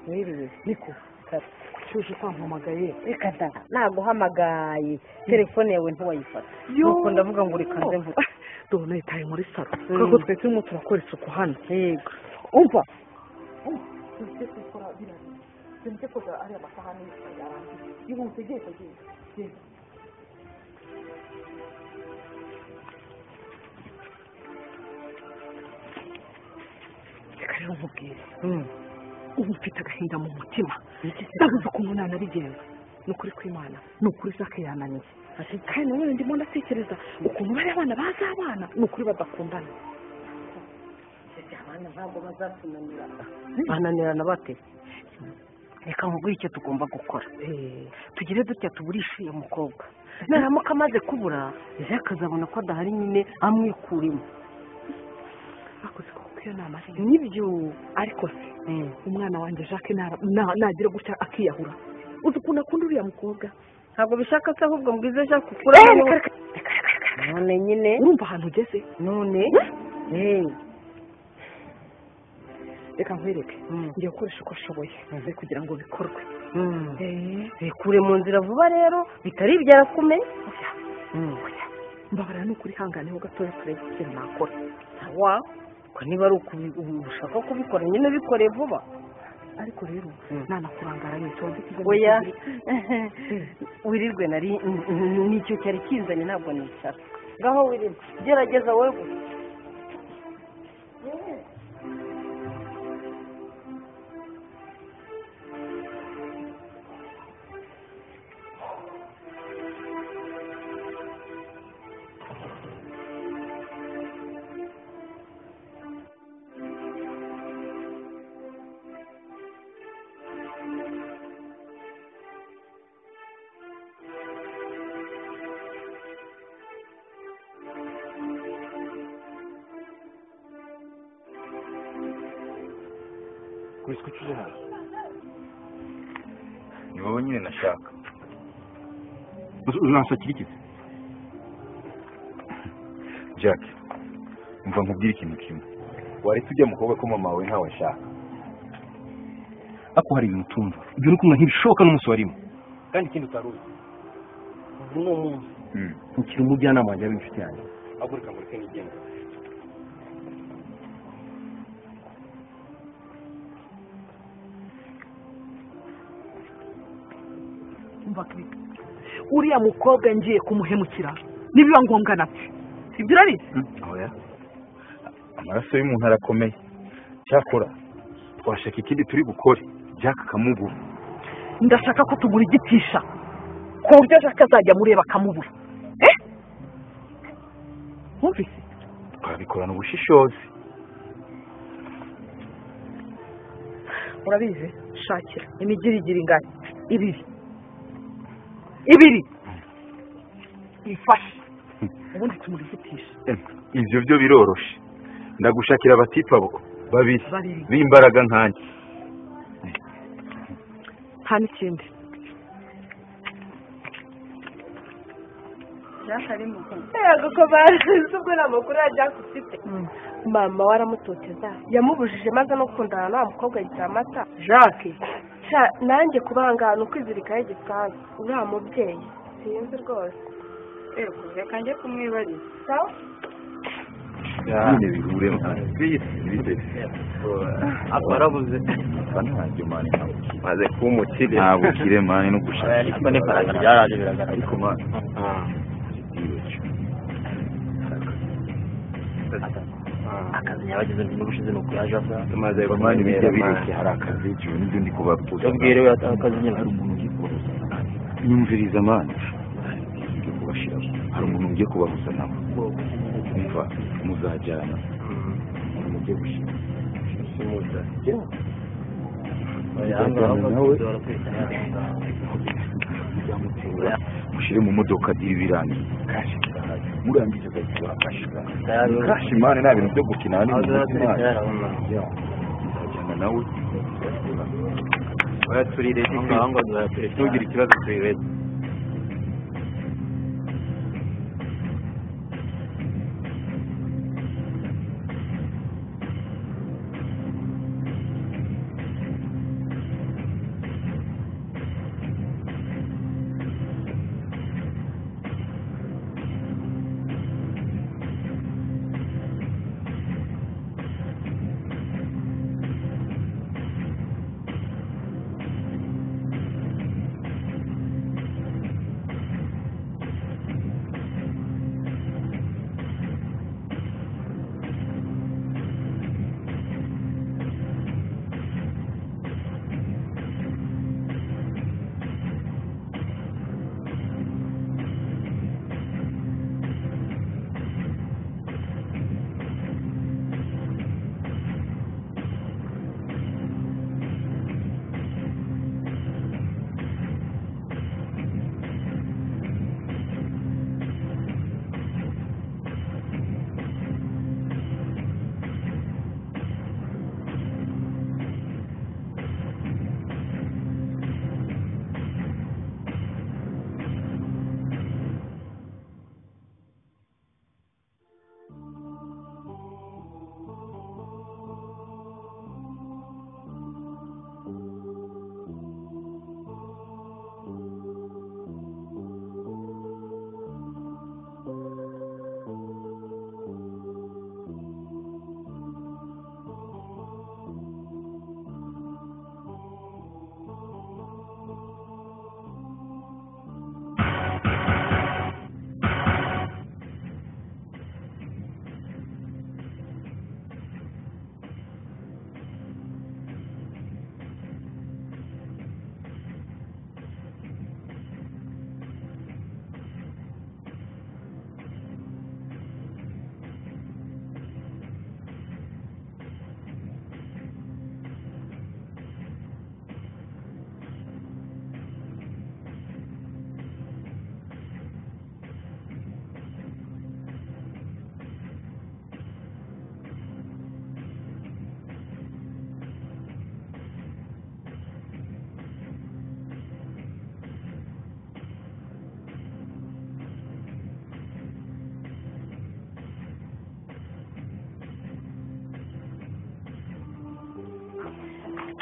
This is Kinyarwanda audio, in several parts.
Nirere niko cyuje usampamagaye reka da naguhamagaye telefone yawe ntiwayifata nuko ndavuga ngo reka nze mvuga dore itaye muri salo kuko twe turimo turakora isuku hano yego umva Since ko ari amasahani yarangiye yihuse geze rero nkubwire ubu mfite agahinda mu mutima ndabuze ukuntu nanabigenza ni ukuri kw'Imana ni ukuri Zake yananiye kandi nanone ndimo ndatekereza ukuntu bari abana bazabana ni ukuri badakundana abana ntabwo bazatunanira bananirana bate reka nkubwire icyo tugomba gukora tugire dutya tuburishe uyu mukobwa naramuka amaze kubura ejo akazabona ko adahari nyine amwikuremo akoze ko iyo nama nibyo ariko se umwana wanjye Jacques nagira gutya akiyahura uzi ukuntu akunda uriya mukobwa ntabwo bishaka se ahubwo mbwize Jacques ukura none nyine urumva ahantu ugeze none reka nkwereke ngiye gukoresha uko ashoboye kugira ngo bikorwe bikure mu nzira vuba rero bitari ibyarakumenye mbabara ni ukuri hanganeho gatoya turebe ikintu nakora wa ko niba ari ushaka kubikora nyine bikore vuba ariko rero nanakurangara oya wirirwe nari nicyo cyari kinzanye ntabwo nicara ngaho wirirwe gerageza wowe gusa Qu'est-ce que tu fais là? Ni wowe nyine nashaka. Uzansakira iki? Jack, umva nkubwira ikintu kimwe. Wari tujya mu koga ko mama wawe ntawe ashaka. Ako hari ibintu utumva. Ibyo nuko nkibishoka n'umunsi warimo. Kandi ikindi utaruzi. ubu ni umunsi Ukiri umujyanama wanjye w'inshuti yanjye. Agurika muri kene igenda. uriya mukobwa ngiye kumuhemukira nibiba ngombwa napfe sibyo urabizi oya amaraso y'umuntu arakomeye cyakora twashaka ikindi turi gukore Jack akamubura ndashaka ko tugura igitisha ku buryo Jack azajya mureba akamubura ntumvise twabikorana ubushishozi urabizi shakira imigirigiri ingana ibiri ifashe ubundi tumurigitisha ivyo byo biroroshe ndagushakira abatipa babiri b'imbaraga nkanjye nta n'ikindi yego ko bazi ubwo nta makuru ya Jack ufite mama waramutoteza yamubujije maze no gukundana na mukobwa yigira amata Jacques nanjye kubangana ukwizirikaho igisaza uriya mubyeyi sinzi rwose reka njye kumwibariza sawa nyine bihure barabuze ntacyo mani maze kuba umukire ntabwo ukire mani no gushaka ariko n'ifaranga ryaraje biragaragara ariko mani akazi nyabagize n'ubushize ni ukuri aje avuga tumaze mani bijya bireke hari akazi cyo n'ibyo ndi kubabwira ubwire we akazi nyine hari umuntu ugiye kubabuza nyumviriza mani ugiye kubashira hari umuntu ugiye kubabuza nawe umva muzajyana mugiye gushira simuza mushyire mu modoka diri birangiye kashi murangije agahita kashi mani nta bintu byo gukina nzajyana nawe turi redi ngo ntugire ikibazo turi redi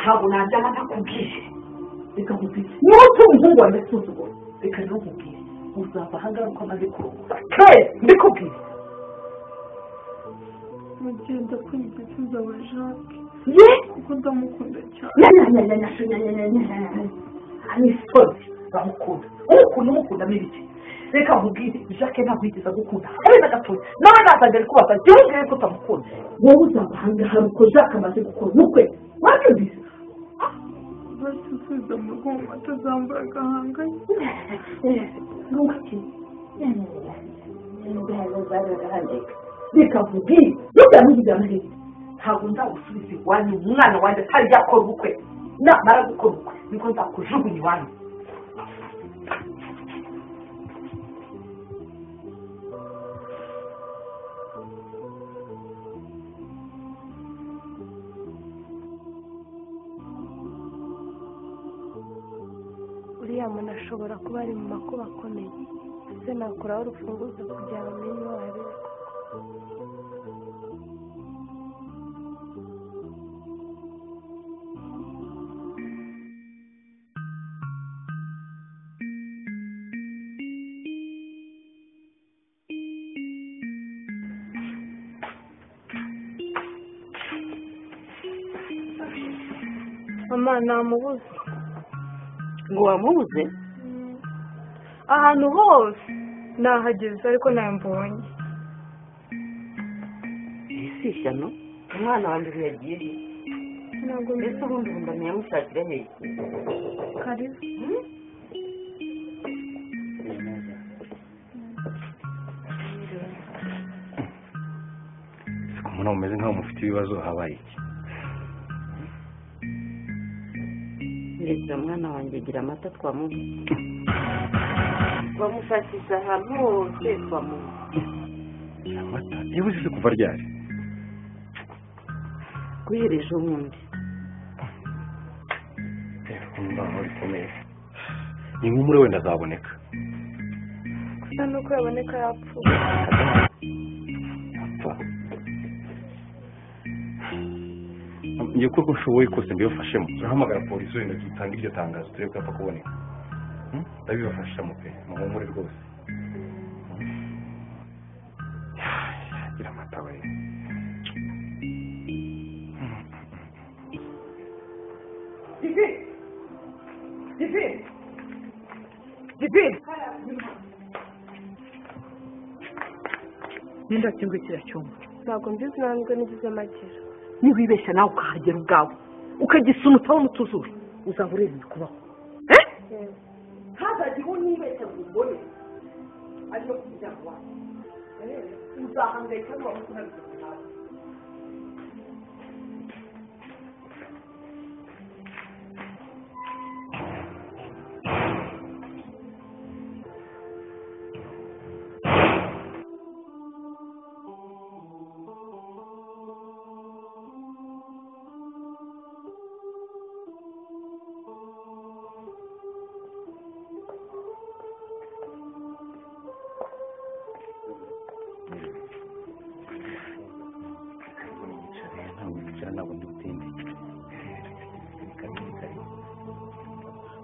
ntabwo najyana ntakubwije reka nkubwire niba utuma umuhungu wanjye asuzugura reka rero nkubwire uzava ahangaha uko amaze kurongora kera mbikubwire mugenda kwigeza wa Jacques ye kuko ndamukunda cyane ani story bamukunda umukunda n'ibiki reka nkubwire Jacques ntabwo yigeze agukunda habe na gatoya nawe nazaga ari kubaza jya umbwire ko utamukunda wowe uzava ahangaha uko Jacques amaze gukora ubukwe wabyumvise basubiza mu rugo atazambara agahanganye reka nkubwire ntubyamugire amahirwe ntabwo nzagusubiza iwanyu umwana wanjye atari yakora ubukwe namara gukora ubukwe niko nzakujugunya iwanyu uriya muntu ashobora kuba ari mu makuba akomeye ese nakuraho urufunguzo kugira ngo amenye uwo ari we mama namubuze ngo wamubuze ahantu hose nahageze ariko nambonye isi ishyano umwana wanjye yagiye ntabwo mbese ubundi ndamenya yamushakira hehe karibu umuntu umeze nk'aho mufite ibibazo habaye iki ndetse umwana wanjye agira amata twamushakisha ahantu hose amata yabuze se kuva ryari guhereje ubundi imbaho bikomeye ni nk'umure wenda azaboneka gusa nuko yaboneka yapfuye apfa ngiye uko ushoboye kose mbibafashemo turahamagara polisi wenda dutanga iryo tangazo turebe ko yapfa kuboneka ndabibafashamo pe muhumure rwose gira amata we Divi nindakinga kiriya cyumba ntabwo mbizi ntabwo nigize amagira niwibeshya nawe ukahagera ubwawe ukagisunutaho n'utuzuru uzaba ureba ibikubaho ntazajye unibeshya ngo umbone ariyo ku muryango wawe uzahangayika n'uwawe unabizi nawe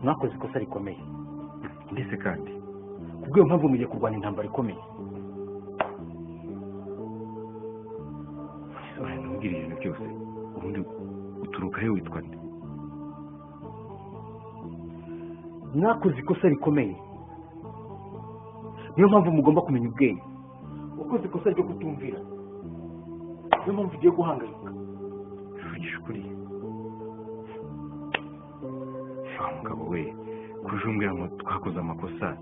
mwakoze ikosa rikomeye ndetse kandi kubw'iyo mpamvu mugiye kurwanya intambara ikomeye mbwira ibintu byose ubundi uturuka he witwa nde mwakoze ikosa rikomeye niyo mpamvu mugomba kumenya ubwenge wakoze ikosa ryo kutumvira niyo mpamvu ugiye guhangayika vugisha ukuri wa mugabo we kuje umbwira ngo twakoze amakosa